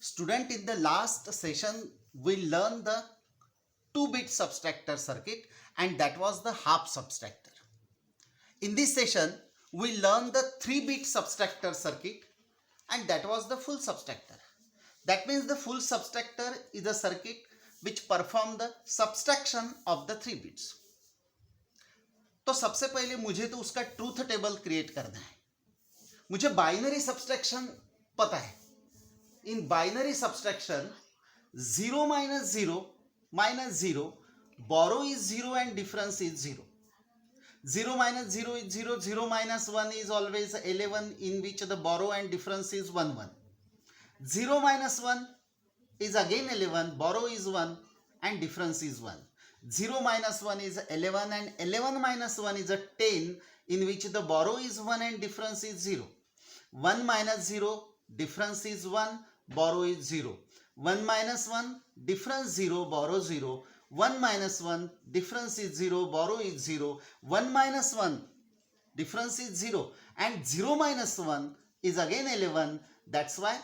Student, in the last session, we learned the 2-bit subtractor circuit, and that was the half subtractor. In this session, we learned the 3-bit subtractor circuit, and that was the full subtractor. That means the full subtractor is a circuit which perform the subtraction of the 3 bits. तो सबसे पहले मुझे तो उसका truth table create करना है. मुझे binary subtraction पता है. In binary subtraction 0 minus 0 minus 0, borrow is 0 and difference is 0. 0 minus 0 is 0, 0 minus 1 is always 11, in which the borrow and difference is 1, 1. 0 minus 1 is again 11, borrow is 1 and difference is 1. 0 minus 1 is 11 and 11 minus 1 is a 10, in which the borrow is 1 and difference is 0. 1 minus 0, difference is 1, borrow is 0. 1 minus 1, difference 0, borrow 0. 1 minus 1, difference is 0, borrow is 0. 1 minus 1, difference is 0. And 0 minus 1 is again 11. That's why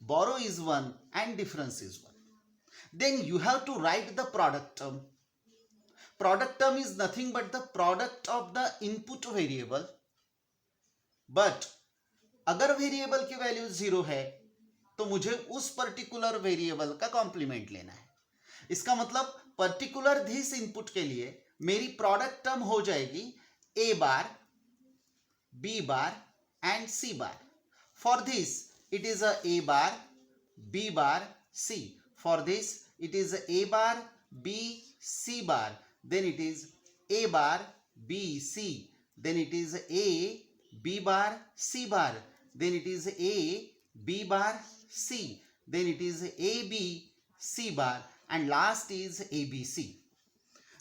borrow is 1 and difference is 1. Then you have to write the product term. Product term is nothing but the product of the input variable. But अगर variable की value 0 है तो मुझे उस particular variable का complement लेना है. इसका मतलब पर्टिकुलर दिस इनपुट के लिए मेरी प्रोडक्ट टर्म हो जाएगी A bar, B bar and C bar. For this it is a A bar, B bar, C. For this it is A bar, B, C bar. Then it is A bar, B, C. Then it is A, B bar, C bar. Then it is A, B bar, C. Then it is A, B, C bar, and last is ABC.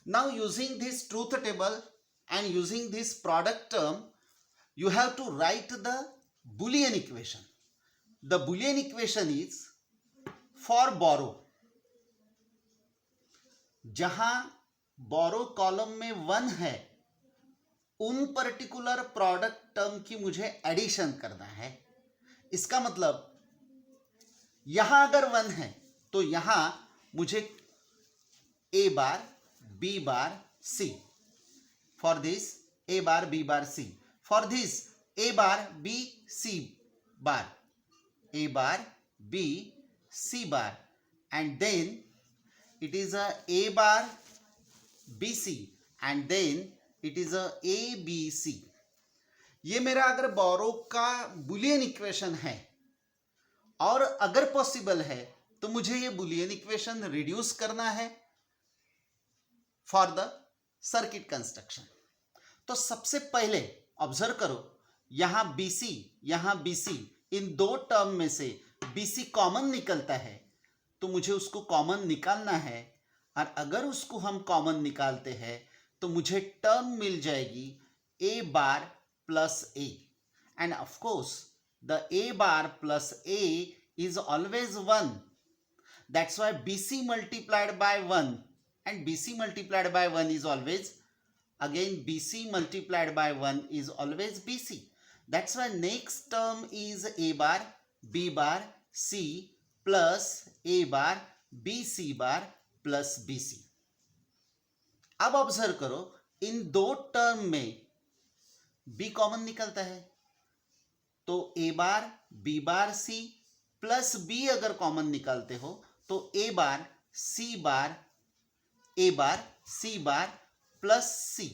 Now using this truth table and using this product term, you have to write the Boolean equation. The Boolean equation is for borrow. जहां borrow column में 1 है, उन particular product term की मुझे addition करना है. इसका मतलब यहां अगर 1 है तो यहां मुझे A bar, B bar, C. For this A bar, B bar, C. For this A bar, B, C bar. A bar, B, C bar. And then it is a A bar, B, C. And then it is a A, B, C. ये मेरा अगर बोरो का Boolean equation है, और अगर possible है तो मुझे ये बुलियन इक्वेशन रिड्यूस करना है फॉर द सर्किट कंस्ट्रक्शन. तो सबसे पहले ऑब्जर्व करो, यहां BC, यहां BC, इन दो टर्म में से BC कॉमन निकलता है तो मुझे उसको कॉमन निकालना है. और अगर उसको हम कॉमन निकालते हैं तो मुझे टर्म मिल जाएगी A bar plus A. And of course the A bar plus A is always 1. That's why BC multiplied by 1 and BC multiplied by 1 is always again BC multiplied by 1 is always BC. That's why next term is A bar, B bar, C plus A bar, B, C bar plus BC. अब observe करो, इन दो term में B common निकलता है तो A bar, B bar, C plus B अगर common निकालते हो तो A bar, C bar, A bar, C bar plus सी.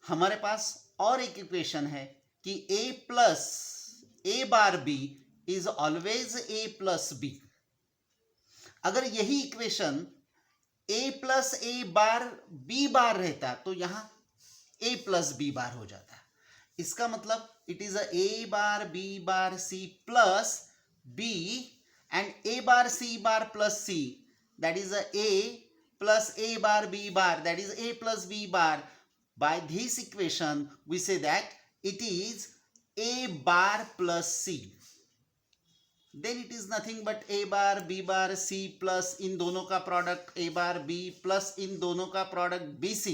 हमारे पास और एक इक्वेशन है कि A plus A bar B is always A plus B. अगर यही equation A plus A bar B bar रहता तो यहां ए प्लस बी बार हो जाता. इसका मतलब it is A bar, B bar, C plus B and A bar, C bar plus C. That is A plus A bar, B bar, that is A plus B bar. By this equation we say that it is A bar plus C. Then it is nothing but a bar, b bar, c plus इन दोनों का product a bar, b plus इन दोनों का product bc.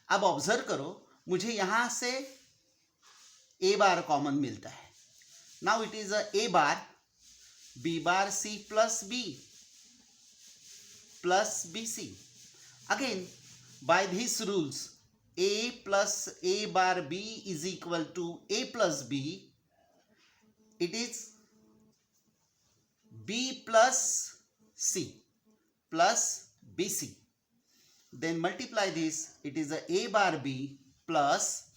अब observe करो, मुझे यहां से a बार कॉमन मिलता है. Now it is a bar, B bar C plus B plus BC. Again, by these rules, A plus A bar B is equal to A plus B. It is B plus C plus BC. Then multiply this, it is a bar B plus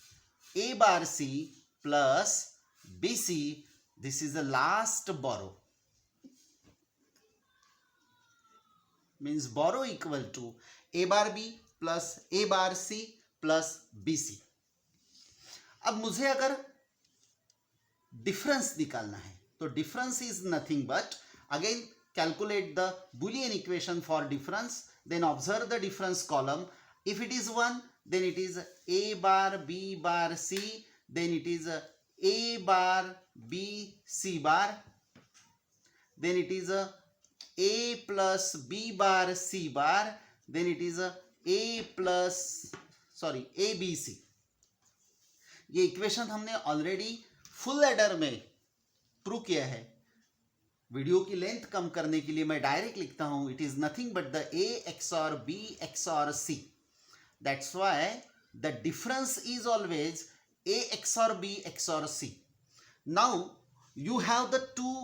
A bar C plus BC. This is the last borrow. Means borrow equal to A bar B plus A bar C plus BC. अब मुझे अगर difference निकालना है तो difference is nothing but again calculate the Boolean equation for difference, then observe the difference column. If it is 1, then it is A bar B bar C, then it is A bar B C bar, then it is A plus B bar C bar, then it is A B C. ये equation हमने already full adder में prove किया है. Video की length कम करने के लिए मैं डायरेक्ट लिखता हूं, it is nothing but the A XOR B XOR C. That's why the difference is always A XOR B XOR C. Now you have the two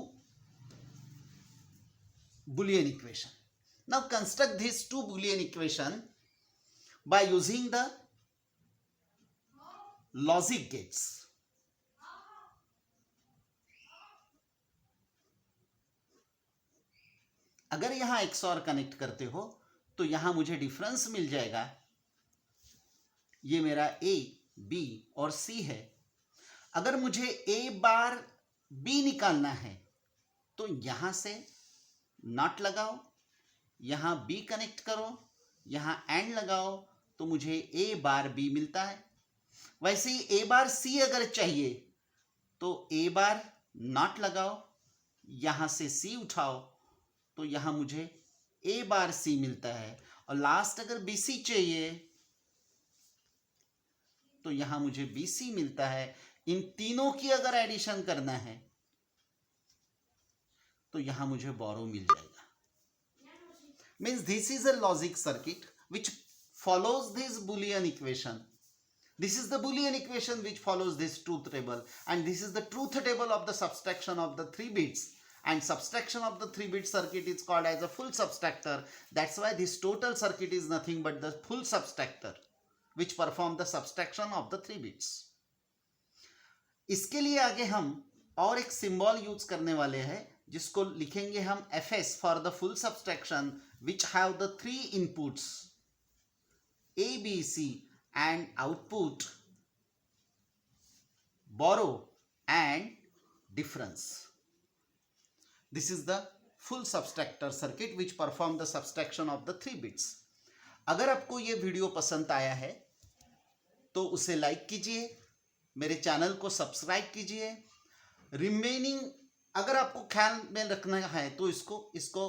Boolean equation. Now construct these two Boolean equation by using the logic gates. अगर यहां XOR connect करते हो तो यहां मुझे difference मिल जाएगा. ये मेरा A, B और C है. अगर मुझे A बार B निकालना है तो यहां से नॉट लगाओ, यहां B कनेक्ट करो, यहां एंड लगाओ तो मुझे A बार B मिलता है. वैसे ही A बार C अगर चाहिए तो A बार नॉट लगाओ, यहां से C उठाओ तो यहां मुझे A बार C मिलता है. और लास्ट अगर BC चाहिए तो यहां मुझे BC मिलता है. इन तीनों की अगर एडिशन करना है तो यहां मुझे बोरो मिल जाएगा. Means this is a logic circuit which follows this Boolean equation. This is the Boolean equation which follows this truth table, and this is the truth table of the subtraction of the 3 bits. And subtraction of the 3-bit circuit is called as a full subtractor. That's why this total circuit is nothing but the full subtractor which perform the subtraction of the 3 bits. इसके लिए आगे हम और एक symbol use करने वाले हैं जिसको लिखेंगे हम FS for the full subtraction which have the 3 inputs A, B, C and output borrow and difference. This is the full subtractor circuit which perform the subtraction of the 3 bits. अगर आपको ये video पसंद आया है तो उसे like कीजिए, मेरे चैनल को सब्सक्राइब कीजिए. रिमेनिंग अगर आपको ख्याल में रखना है तो इसको